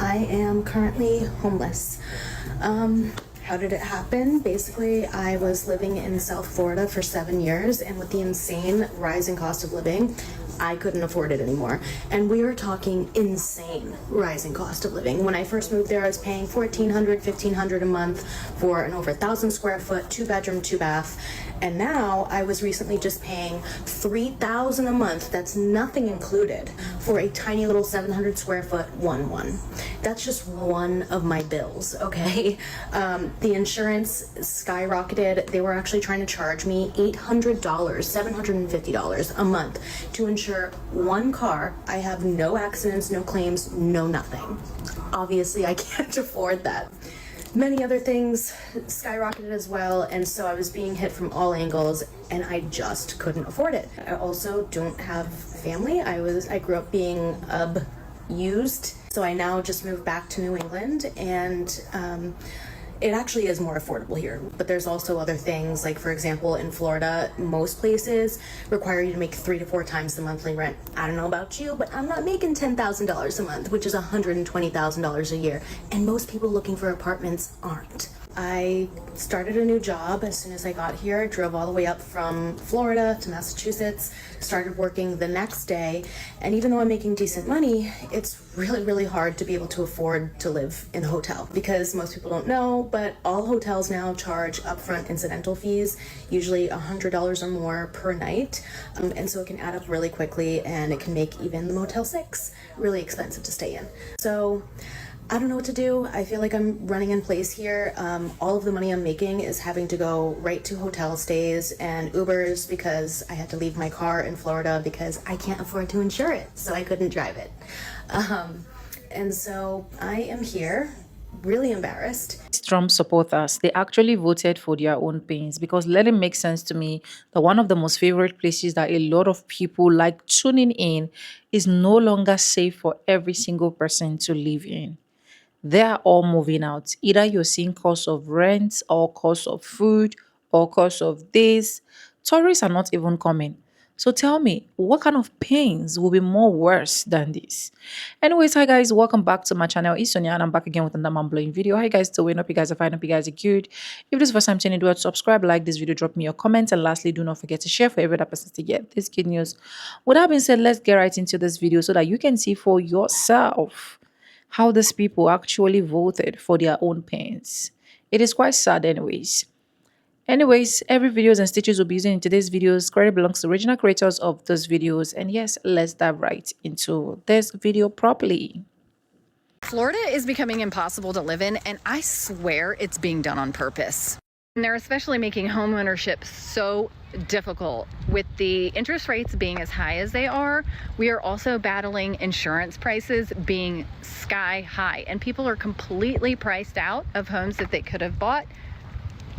I am currently homeless. How did it happen? Basically, I was living in South Florida for 7 years, and with the insane rising cost of living, I couldn't afford it anymore. And we are talking insane rising cost of living. When I first moved there, I was paying $1,400, $1,500 a month for an over 1,000 square foot, 2-bedroom, 2-bath. And now I was recently just paying $3,000 a month. That's nothing included for a tiny little 700 square foot 1-1. That's just one of my bills, okay? The insurance skyrocketed. They were actually trying to charge me $800, $750 a month to insure one car. I have no accidents, no claims, no nothing. Obviously, I can't afford that. Many other things skyrocketed as well, and so I was being hit from all angles, and I just couldn't afford it. I also don't have family. I grew up being abused, so I now just moved back to New England, and it actually is more affordable here. But there's also other things, like for example, in Florida, most places require you to make 3 to 4 times the monthly rent. I don't know about you, but I'm not making $10,000 a month, which is $120,000 a year. And most people looking for apartments aren't. I started a new job as soon as I got here, drove all the way up from Florida to Massachusetts, started working the next day. And even though I'm making decent money, it's really, really hard to be able to afford to live in a hotel because most people don't know, but all hotels now charge upfront incidental fees, usually $100 or more per night. And so it can add up really quickly, and it can make even the Motel 6 really expensive to stay in. So I don't know what to do. I feel like I'm running in place here. All of the money I'm making is having to go right to hotel stays and Ubers because I had to leave my car in Florida because I can't afford to insure it, so I couldn't drive it. And so I am here, really embarrassed. Trump supporters, they actually voted for their own pains, because let it make sense to me that one of the most favorite places that a lot of people like tuning in is no longer safe for every single person to live in. They are all moving out. Either you're seeing cost of rent or cost of food or cost of this. Tourists are not even coming. So tell me, what kind of pains will be more worse than this? Anyways, hi guys, welcome back to my channel. It's Sonia and I'm back again with another mind-blowing video. How you guys doing? Hope you guys are fine. Hope you guys are good. If this is the first time tuning in, do subscribe, like this video, drop me your comments, and lastly, do not forget to share for every other person to get this good news. With that being said, let's get right into this video so that you can see for yourself how these people actually voted for their own pains. It is quite sad anyways. Every videos and stitches we'll be using in today's videos credit belongs to original creators of those videos. And yes, let's dive right into this video properly. Florida is becoming impossible to live in, and I swear it's being done on purpose. And they're especially making homeownership so difficult. With the interest rates being as high as they are, we are also battling insurance prices being sky high, and people are completely priced out of homes that they could have bought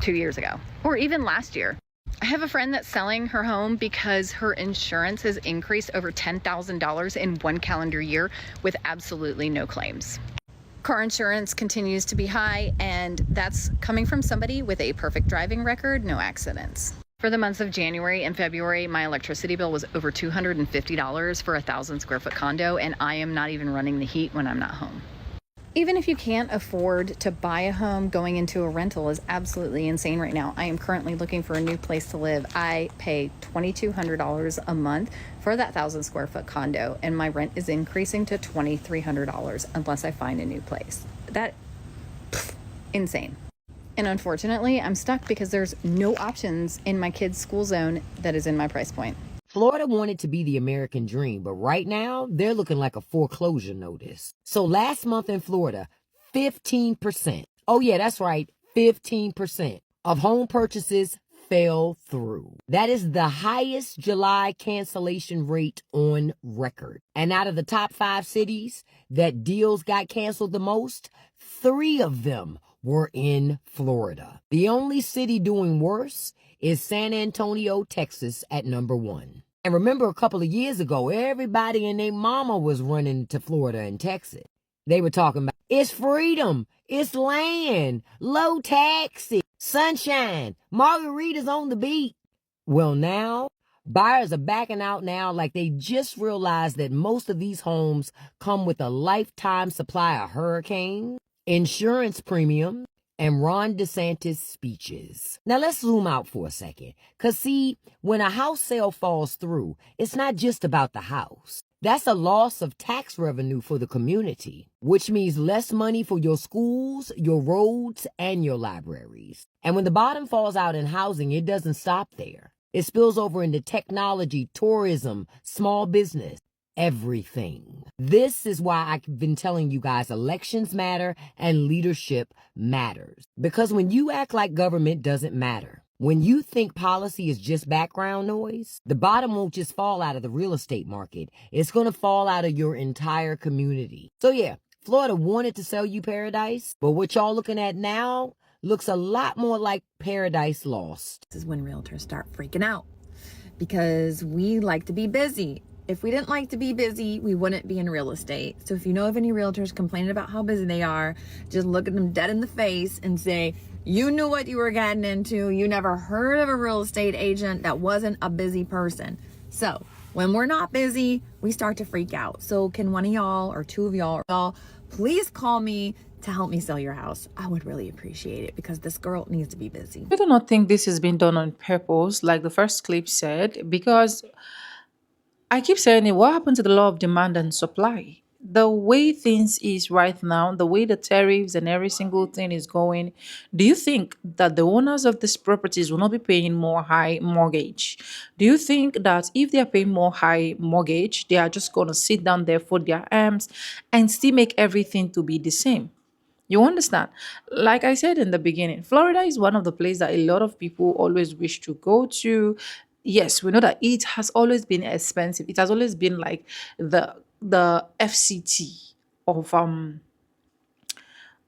2 years ago or even last year. I have a friend that's selling her home because her insurance has increased over $10,000 in 1 calendar year with absolutely no claims. Car insurance continues to be high, and that's coming from somebody with a perfect driving record, no accidents. For the months of January and February, my electricity bill was over $250 for a 1,000 square foot condo, and I am not even running the heat when I'm not home. Even if you can't afford to buy a home, going into a rental is absolutely insane right now. I am currently looking for a new place to live. I pay $2,200 a month for that 1,000 square foot condo, and my rent is increasing to $2,300 unless I find a new place. Insane. And unfortunately, I'm stuck because there's no options in my kids' school zone that is in my price point. Florida wanted to be the American dream, but right now they're looking like a foreclosure notice. So last month in Florida, 15%. Oh yeah, that's right. 15% of home purchases fell through. That is the highest July cancellation rate on record. And out of the top 5 cities that deals got canceled the most, 3 of them were in Florida. The only city doing worse is San Antonio, Texas at number 1. And remember, a couple of years ago, everybody and their mama was running to Florida and Texas. They were talking about, it's freedom, it's land, low taxes, sunshine, margaritas on the beach. Well, now Buyers are backing out now like they just realized that most of these homes come with a lifetime supply of hurricanes, insurance premiums, and Ron DeSantis speeches. Now let's zoom out for a second. Cause see, when a house sale falls through, it's not just about the house. That's a loss of tax revenue for the community, which means less money for your schools, your roads, and your libraries. And when the bottom falls out in housing, it doesn't stop there. It spills over into technology, tourism, small business, everything. This is why I've been telling you guys elections matter and leadership matters. Because when you act like government doesn't matter, when you think policy is just background noise, the bottom won't just fall out of the real estate market. It's going to fall out of your entire community. So yeah, Florida wanted to sell you paradise, but what y'all looking at now looks a lot more like paradise lost. This is when realtors start freaking out because we like to be busy. If we didn't like to be busy, we wouldn't be in real estate. So if you know of any realtors complaining about how busy they are, just look at them dead in the face and say, you knew what you were getting into. You never heard of a real estate agent that wasn't a busy person. So when we're not busy, we start to freak out. So can one of y'all or two of y'all please call me to help me sell your house? I would really appreciate it because this girl needs to be busy. I do not think this has been done on purpose, like the first clip said, because I keep saying it, what happened to the law of demand and supply? The way things is right now, the way the tariffs and every single thing is going, do you think that the owners of these properties will not be paying more high mortgage? Do you think that if they are paying more high mortgage, they are just going to sit down there, fold their arms, and still make everything to be the same? You understand? Like I said in the beginning, Florida is one of the places that a lot of people always wish to go to. Yes, we know that it has always been expensive. It has always been like the FCT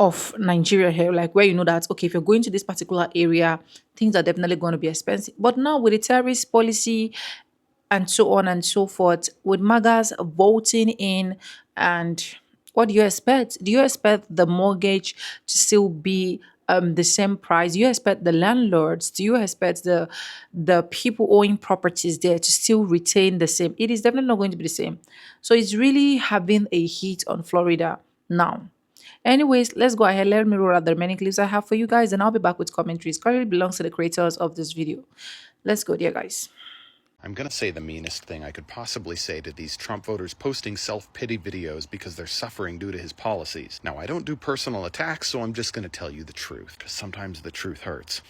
of Nigeria here, like where you know that okay, if you're going to this particular area, things are definitely going to be expensive. But now with the tariff policy and so on and so forth, with MAGAs voting in, and what do you expect? Do you expect the mortgage to still be the same price? Do you expect the landlords? Do you expect the people owning properties there to still retain the same? It is definitely not going to be the same. So it's really having a hit on Florida now. Anyways, let's go ahead. Let me roll out the remaining clips I have for you guys, and I'll be back with commentaries. Currently belongs to the creators of this video. Let's go, dear guys. I'm going to say the meanest thing I could possibly say to these Trump voters posting self-pity videos because they're suffering due to his policies. Now, I don't do personal attacks, so I'm just going to tell you the truth, because sometimes the truth hurts.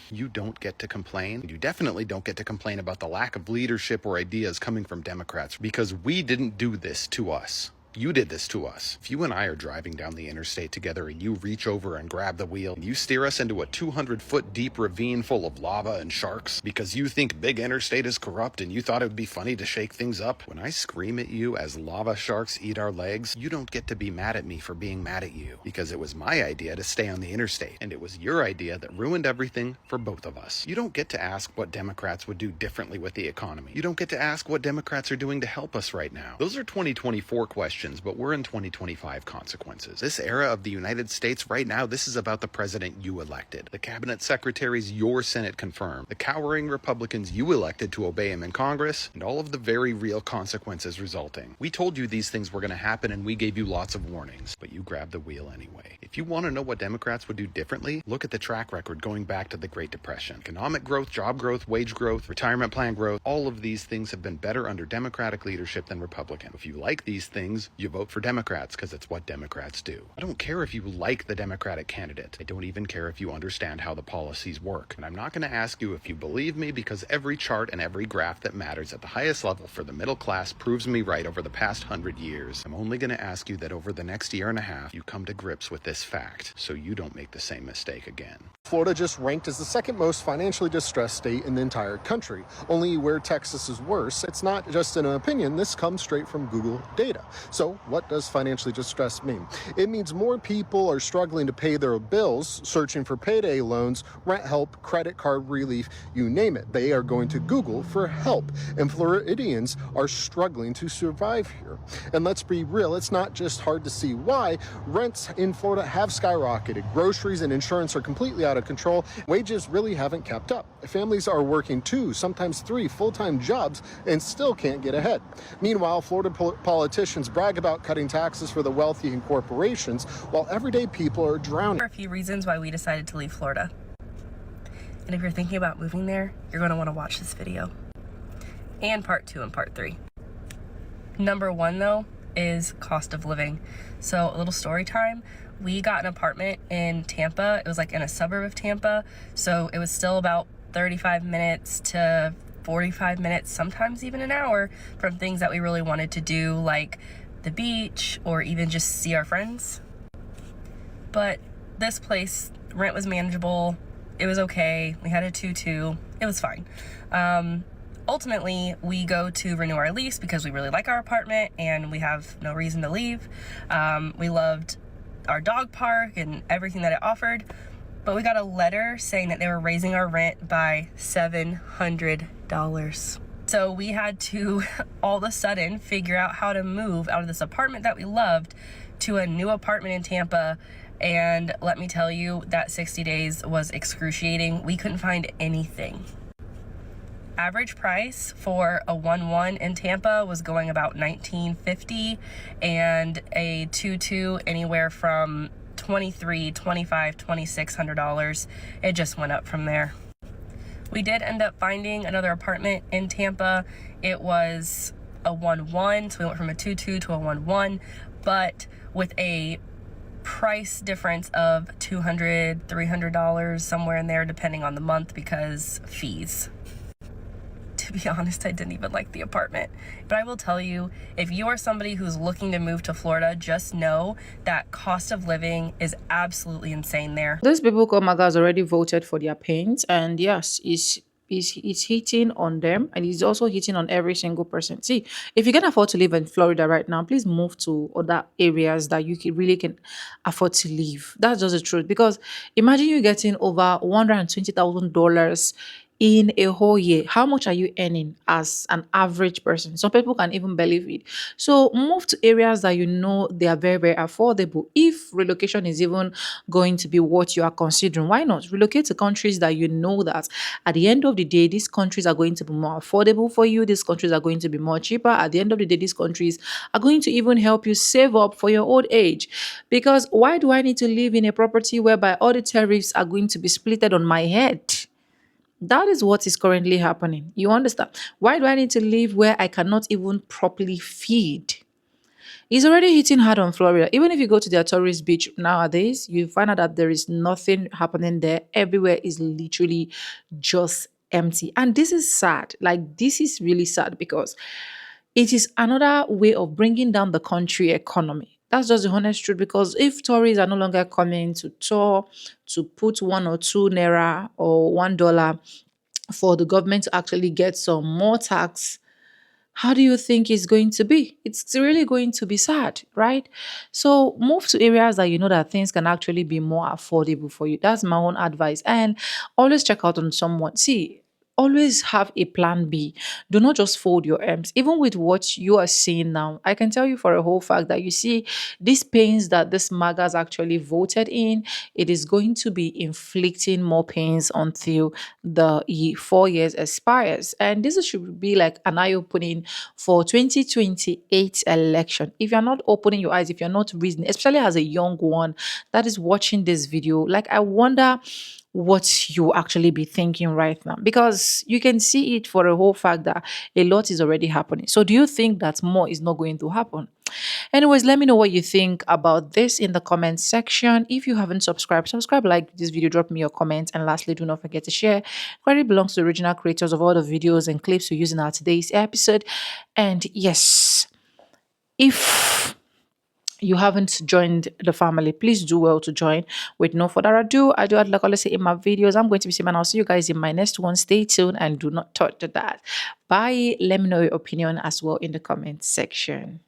You don't get to complain. You definitely don't get to complain about the lack of leadership or ideas coming from Democrats, because we didn't do this to us. You did this to us. If you and I are driving down the interstate together and you reach over and grab the wheel and you steer us into a 200-foot deep ravine full of lava and sharks because you think big interstate is corrupt and you thought it would be funny to shake things up, when I scream at you as lava sharks eat our legs, you don't get to be mad at me for being mad at you, because it was my idea to stay on the interstate and it was your idea that ruined everything for both of us. You don't get to ask what Democrats would do differently with the economy. You don't get to ask what Democrats are doing to help us right now. Those are 2024 questions, but we're in 2025 consequences. This era of the United States right now, this is about the president you elected, the cabinet secretaries your Senate confirmed, the cowering Republicans you elected to obey him in Congress, and all of the very real consequences resulting. We told you these things were going to happen and we gave you lots of warnings, but you grabbed the wheel anyway. If you want to know what Democrats would do differently, look at the track record going back to the Great Depression. Economic growth, job growth, wage growth, retirement plan growth, all of these things have been better under Democratic leadership than Republican. If you like these things, you vote for Democrats because it's what Democrats do. I don't care if you like the Democratic candidate. I don't even care if you understand how the policies work. And I'm not going to ask you if you believe me, because every chart and every graph that matters at the highest level for the middle class proves me right over the past 100 years. I'm only going to ask you that over the next year and a half, you come to grips with this fact so you don't make the same mistake again. Florida just ranked as the second most financially distressed state in the entire country. Only where Texas is worse. It's not just an opinion. This comes straight from Google data. So So, what does financially distressed mean? It means more people are struggling to pay their bills, searching for payday loans, rent help, credit card relief, you name it. They are going to Google for help. And Floridians are struggling to survive here. And let's be real, it's not just hard to see why. Rents in Florida have skyrocketed. Groceries and insurance are completely out of control. Wages really haven't kept up. Families are working 2, sometimes 3 full-time jobs and still can't get ahead. Meanwhile, Florida politicians brag about cutting taxes for the wealthy and corporations, while everyday people are drowning. There are a few reasons why we decided to leave Florida. And if you're thinking about moving there, you're going to want to watch this video. And part 2 and part 3. Number 1, though, is cost of living. So a little story time. We got an apartment in Tampa. It was like in a suburb of Tampa. So it was still about 35 minutes to 45 minutes, sometimes even an hour, from things that we really wanted to do, like the beach or even just see our friends. But this place, rent was manageable. It was okay. We had a 2-2. It was fine. Ultimately, we go to renew our lease because we really like our apartment and we have no reason to leave. We loved our dog park and everything that it offered. But we got a letter saying that they were raising our rent by $700. So we had to all of a sudden figure out how to move out of this apartment that we loved to a new apartment in Tampa. And let me tell you, that 60 days was excruciating. We couldn't find anything. Average price for a 1-1 in Tampa was going about $19.50, and a 2-2 anywhere from $2,300, $2,500, $2,600. It just went up from there. We did end up finding another apartment in Tampa. It was a 1-1, so we went from a 2-2 to a 1-1, but with a price difference of $200, $300, somewhere in there, depending on the month, because fees. To be honest, I didn't even like the apartment. But I will tell you, if you are somebody who's looking to move to Florida, just know that cost of living is absolutely insane there. Those people called Magas already voted for their pains, and yes, it's hitting on them, and it's also hitting on every single person. See, if you can afford to live in Florida right now, please move to other areas that you really can afford to live. That's just the truth. Because imagine you getting over $120,000 in a whole year. How much are you earning as an average person? Some people can even believe it. So move to areas that you know they are very, very affordable. If relocation is even going to be what you are considering, why not relocate to countries that you know that at the end of the day, these countries are going to be more affordable for you. These countries are going to be more cheaper. At the end of the day, these countries are going to even help you save up for your old age. Because why do I need to live in a property whereby all the tariffs are going to be splitted on my head? That is what is currently happening. You understand? Why do I need to live where I cannot even properly feed? It's already hitting hard on Florida. Even if you go to their tourist beach nowadays, you find out that there is nothing happening there. Everywhere is literally just empty. And this is sad. Like, this is really sad because it is another way of bringing down the country economy. That's just the honest truth, because if tourists are no longer coming to tour, to put 1 or 2 naira or $1 for the government to actually get some more tax, how do you think it's going to be? It's really going to be sad, right? So move to areas that you know that things can actually be more affordable for you. That's my own advice. And always check out on someone. See, always have a plan B. Do not just fold your arms. Even with what you are seeing now, I can tell you for a whole fact that you see these pains that this MAGAs actually voted in, it is going to be inflicting more pains until the 4 years expires. And this should be like an eye-opening for 2028 election. If you're not opening your eyes, if you're not reasoning, especially as a young one that is watching this video, like, I wonder what you actually be thinking right now, because you can see it for a whole fact that a lot is already happening. So do you think that more is not going to happen? Anyways, let me know what you think about this in the comment section. If you haven't subscribed, like this video, drop me your comments, and lastly, do not forget to share. Credit belongs to the original creators of all the videos and clips we use in our today's episode. And yes, if you haven't joined the family, please do well to join. With no further ado, I do like I always say in my videos, I'm going to be saying, and I'll see you guys in my next one. Stay tuned and do not touch that. Bye. Let me know your opinion as well in the comment section.